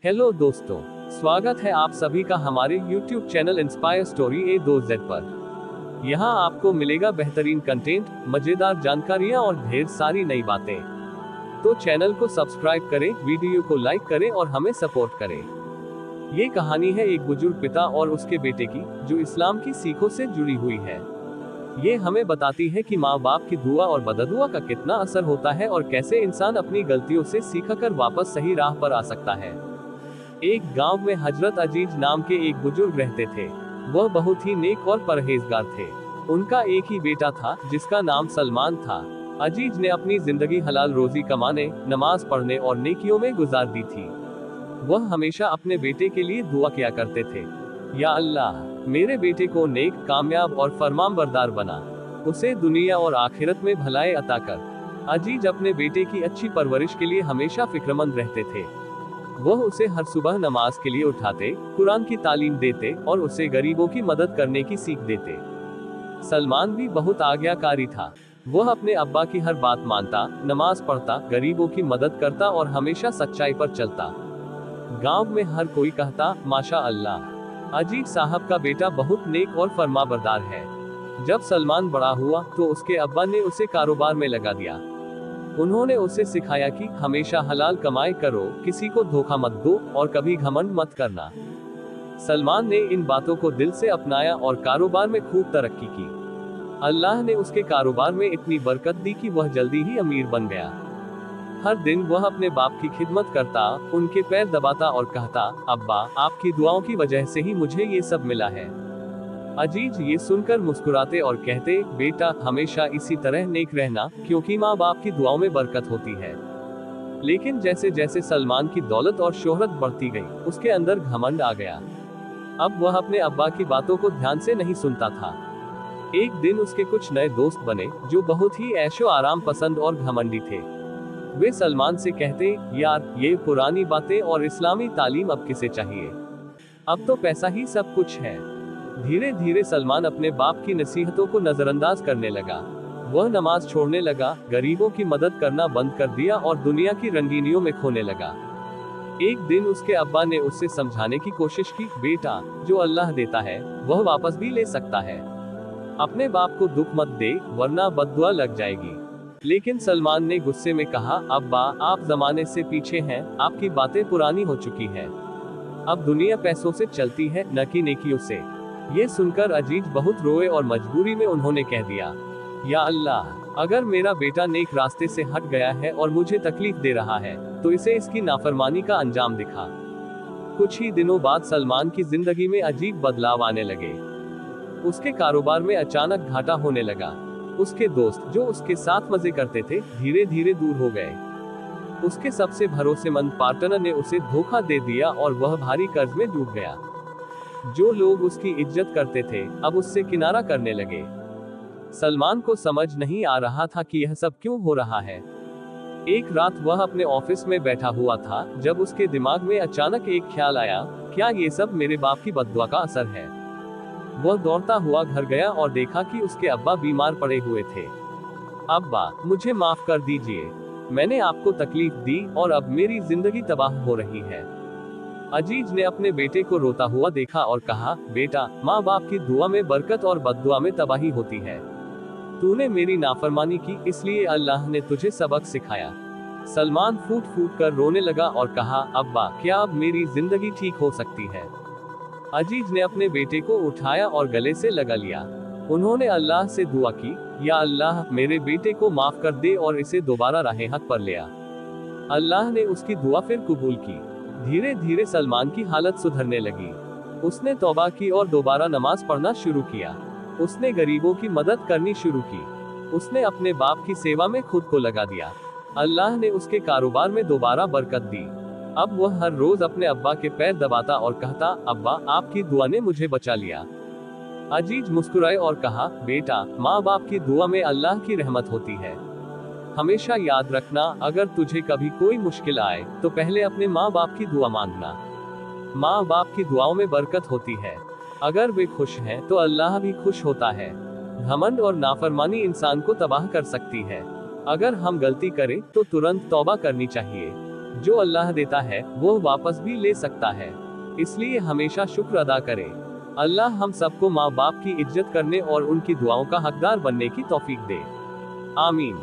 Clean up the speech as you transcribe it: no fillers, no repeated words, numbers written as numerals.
Hello दोस्तों, स्वागत है आप सभी का हमारे YouTube channel inspire story A2Z पर। यहाँ आपको मिलेगा बेहतरीन कंटेंट, मजेदार जानकारियाँ और ढेर सारी नई बातें। तो चैनल को सब्सक्राइब करें, वीडियो को लाइक करें और हमें सपोर्ट करें। ये कहानी है एक बुजुर्ग पिता और उसके बेटे की, जो इस्लाम की सीखों से जुड़ी हुई है। ये हमें बताती है कि माँ बाप की दुआ और बददुआ का कितना असर होता है और कैसे इंसान अपनी गलतियों से सीखकर वापस सही राह पर आ सकता है। एक गांव में हजरत अजीज नाम के एक बुजुर्ग रहते थे। वह बहुत ही नेक और परहेजगार थे। उनका एक ही बेटा था, जिसका नाम सलमान था। अजीज ने अपनी जिंदगी हलाल रोजी कमाने, नमाज पढ़ने और नेकियों में गुजार दी थी। वह हमेशा अपने बेटे के लिए दुआ किया करते थे, या अल्लाह, मेरे बेटे को नेक, कामयाब और फरमानबरदार बना, उसे दुनिया और आखिरत में भलाई अता कर। अजीज अपने बेटे की अच्छी परवरिश के लिए हमेशा फिक्रमंद रहते थे। वह उसे हर सुबह नमाज के लिए उठाते, कुरान की तालीम देते और उसे गरीबों की मदद करने की सीख देते। सलमान भी बहुत आज्ञाकारी था। वह अपने अब्बा की हर बात मानता, नमाज पढ़ता, गरीबों की मदद करता और हमेशा सच्चाई पर चलता। गांव में हर कोई कहता, माशा अल्लाह, अजीज साहब का बेटा बहुत नेक और फरमाबरदार है। जब सलमान बड़ा हुआ तो उसके अब्बा ने उसे कारोबार में लगा दिया। उन्होंने उसे सिखाया कि हमेशा हलाल कमाई करो, किसी को धोखा मत दो और कभी घमंड मत करना। सलमान ने इन बातों को दिल से अपनाया और कारोबार में खूब तरक्की की। अल्लाह ने उसके कारोबार में इतनी बरकत दी कि वह जल्दी ही अमीर बन गया। हर दिन वह अपने बाप की खिदमत करता, उनके पैर दबाता और कहता, अब्बा, आपकी दुआओं की वजह से ही मुझे ये सब मिला है। अजीज ये सुनकर मुस्कुराते और कहते, बेटा, हमेशा इसी तरह नेक रहना, क्योंकि माँ बाप की दुआओं में बरकत होती है। लेकिन जैसे जैसे सलमान की दौलत और शोहरत बढ़ती गई, उसके अंदर घमंड आ गया। अब वह अपने अब्बा की बातों को ध्यान से नहीं सुनता था। एक दिन उसके कुछ नए दोस्त बने, जो बहुत ही ऐशो आराम पसंद और घमंडी थे। वे सलमान से कहते, यार, ये पुरानी बातें और इस्लामी तालीम अब किसे चाहिए, अब तो पैसा ही सब कुछ है। धीरे धीरे सलमान अपने बाप की नसीहतों को नजरअंदाज करने लगा। वह नमाज छोड़ने लगा, गरीबों की मदद करना बंद कर दिया और दुनिया की रंगीनियों में खोने लगा। एक दिन उसके अब्बा ने उससे समझाने की कोशिश की, बेटा, जो अल्लाह देता है वह वापस भी ले सकता है। अपने बाप को दुख मत दे, वरना बद्दुआ लग जाएगी। लेकिन सलमान ने गुस्से में कहा, अब्बा, आप जमाने से पीछे हैं, आपकी बातें पुरानी हो चुकी हैं। अब दुनिया पैसों से चलती है, न कि नेकियों से। ये सुनकर अजीज बहुत रोए और मजबूरी में उन्होंने कह दिया, या अल्लाह, अगर मेरा बेटा नेक रास्ते से हट गया है और मुझे तकलीफ दे रहा है, तो इसे इसकी नाफरमानी का अंजाम दिखा। कुछ ही दिनों बाद सलमान की जिंदगी में अजीब बदलाव आने लगे। उसके कारोबार में अचानक घाटा होने लगा। उसके दोस्त, जो उसके साथ मजे करते थे, धीरे धीरे दूर हो गए। उसके सबसे भरोसेमंद पार्टनर ने उसे धोखा दे दिया और वह भारी कर्ज में डूब गया। जो लोग उसकी इज्जत करते थे, अब उससे किनारा करने लगे। सलमान को समझ नहीं आ रहा था कि यह सब क्यों हो रहा है। एक रात वह अपने ऑफिस में बैठा हुआ था, जब उसके दिमाग में अचानक एक ख्याल आया, क्या ये सब मेरे बाप की बद्दुआ का असर है। वह दौड़ता हुआ घर गया और देखा कि उसके अब्बा बीमार पड़े हुए थे। अब्बा, मुझे माफ कर दीजिए, मैंने आपको तकलीफ दी और अब मेरी जिंदगी तबाह हो रही है। अजीज ने अपने बेटे को रोता हुआ देखा और कहा, बेटा, माँ बाप की दुआ में बरकत और बद्दुआ में तबाही होती है। तूने मेरी नाफरमानी की, इसलिए अल्लाह ने तुझे सबक सिखाया। सलमान फूट फूट कर रोने लगा और कहा, अब्बा, क्या अब मेरी जिंदगी ठीक हो सकती है। अजीज ने अपने बेटे को उठाया और गले से लगा लिया। उन्होंने अल्लाह से दुआ की, या अल्लाह, मेरे बेटे को माफ कर दे और इसे दोबारा राह हक पर ले आ। अल्लाह ने उसकी दुआ फिर कबूल की। धीरे धीरे सलमान की हालत सुधरने लगी। उसने तौबा की और दोबारा नमाज पढ़ना शुरू किया। उसने गरीबों की मदद करनी शुरू की। उसने अपने बाप की सेवा में खुद को लगा दिया। अल्लाह ने उसके कारोबार में दोबारा बरकत दी। अब वह हर रोज अपने अब्बा के पैर दबाता और कहता, अब्बा, आपकी दुआ ने मुझे बचा लिया। अजीज मुस्कुराए और कहा, बेटा, माँ बाप की दुआ में अल्लाह की रहमत होती है। हमेशा याद रखना, अगर तुझे कभी कोई मुश्किल आए, तो पहले अपने माँ बाप की दुआ मांगना। माँ बाप की दुआओं में बरकत होती है। अगर वे खुश हैं, तो अल्लाह भी खुश होता है। घमंड और नाफरमानी इंसान को तबाह कर सकती है। अगर हम गलती करें, तो तुरंत तौबा करनी चाहिए। जो अल्लाह देता है वो वापस भी ले सकता है, इसलिए हमेशा शुक्र अदा करें। अल्लाह हम सबको माँ बाप की इज्जत करने और उनकी दुआओं का हकदार बनने की तौफीक दे। आमीन।